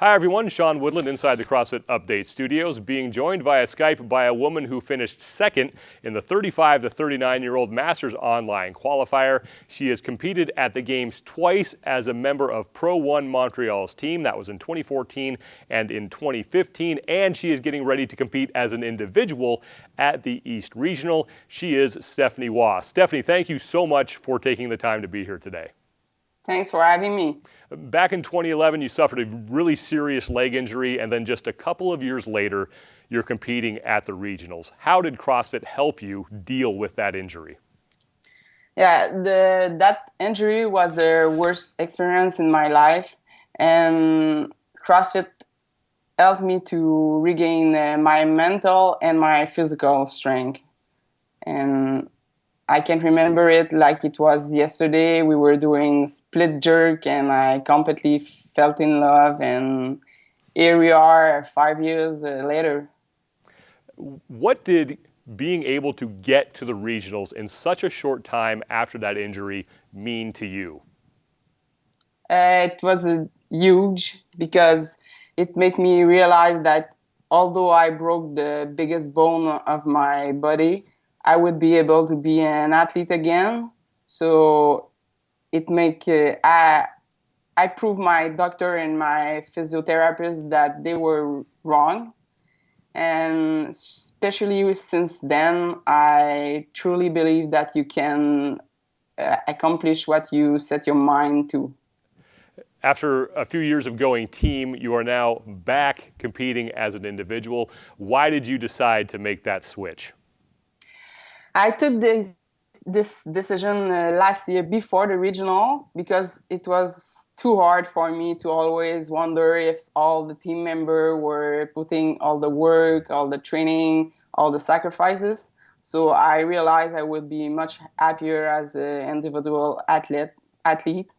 Hi everyone, Sean Woodland inside the CrossFit Update Studios, being joined via Skype by a woman who finished second in the 35 to 39-year-old Masters Online Qualifier. She has competed at the Games twice as a member of Pro 1 Montreal's team. That was in 2014 and in 2015, and she is getting ready to compete as an individual at the East Regional. She is Stephanie Waugh. Stephanie, thank you so much for taking the time to be here today. Thanks for having me. Back in 2011, you suffered a really serious leg injury, and then just a couple of years later, you're competing at the regionals. How did CrossFit help you deal with that injury? Yeah, that injury was the worst experience in my life, and CrossFit helped me to regain my mental and my physical strength. And I can remember it like it was yesterday. We were doing split jerk and I completely felt in love, and here we are 5 years later. What did being able to get to the regionals in such a short time after that injury mean to you? It was huge because it made me realize that although I broke the biggest bone of my body, I would be able to be an athlete again. So it I proved my doctor and my physiotherapist that they were wrong. And especially since then, I truly believe that you can accomplish what you set your mind to. After a few years of going team, you are now back competing as an individual. Why did you decide to make that switch? I took this decision last year before the regional because it was too hard for me to always wonder if all the team members were putting all the work, all the training, all the sacrifices. So I realized I would be much happier as an individual athlete.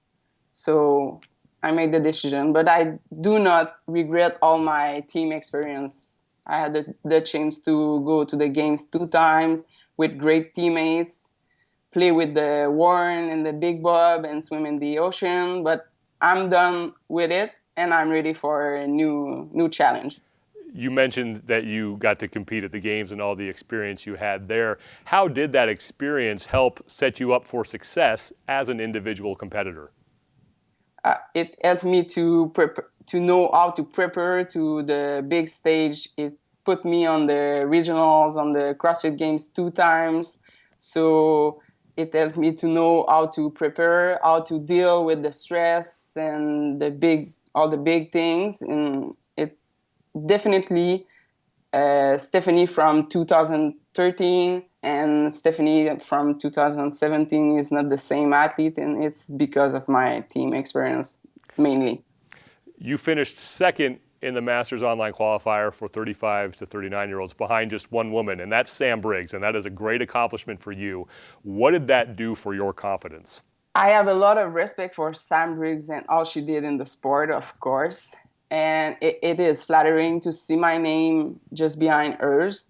So I made the decision, but I do not regret all my team experience. I had the chance to go to the games 2 times with great teammates, play with the Warren and the Big Bob and swim in the ocean, but I'm done with it and I'm ready for a new challenge. You mentioned that you got to compete at the games and all the experience you had there. How did that experience help set you up for success as an individual competitor? It helped me to know how to prepare to the big stage. It put me on the regionals, on the CrossFit Games 2 times. So it helped me to know how to prepare, how to deal with the stress and all the big things. And it definitely, Stephanie from 2013 and Stephanie from 2017 is not the same athlete, and it's because of my team experience mainly. You finished second in the Masters Online Qualifier for 35 to 39-year-olds behind just one woman, and that's Sam Briggs, and that is a great accomplishment for you. What did that do for your confidence? I have a lot of respect for Sam Briggs and all she did in the sport, of course, and it is flattering to see my name just behind hers.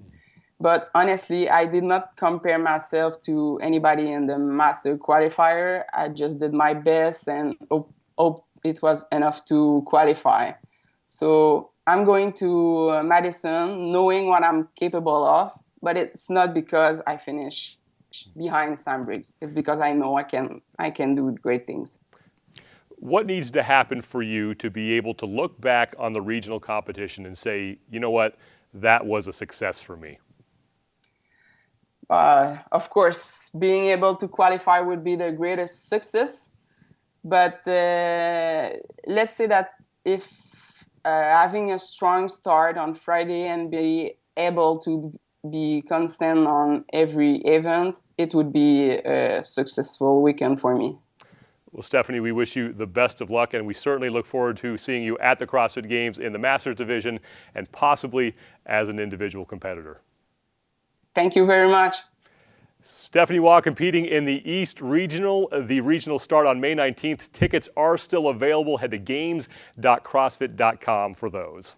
But honestly, I did not compare myself to anybody in the Master Qualifier. I just did my best and hope it was enough to qualify. So I'm going to Madison knowing what I'm capable of, but it's not because I finished behind Sam Briggs. It's because I know I can do great things. What needs to happen for you to be able to look back on the regional competition and say, you know what, that was a success for me? Of course, being able to qualify would be the greatest success. But let's say that if having a strong start on Friday and be able to be constant on every event, it would be a successful weekend for me. Well, Stephanie, we wish you the best of luck, and we certainly look forward to seeing you at the CrossFit Games in the Masters division and possibly as an individual competitor. Thank you very much. Stephanie Waugh competing in the East Regional. The regional start on May 19th. Tickets are still available. Head to games.crossfit.com for those.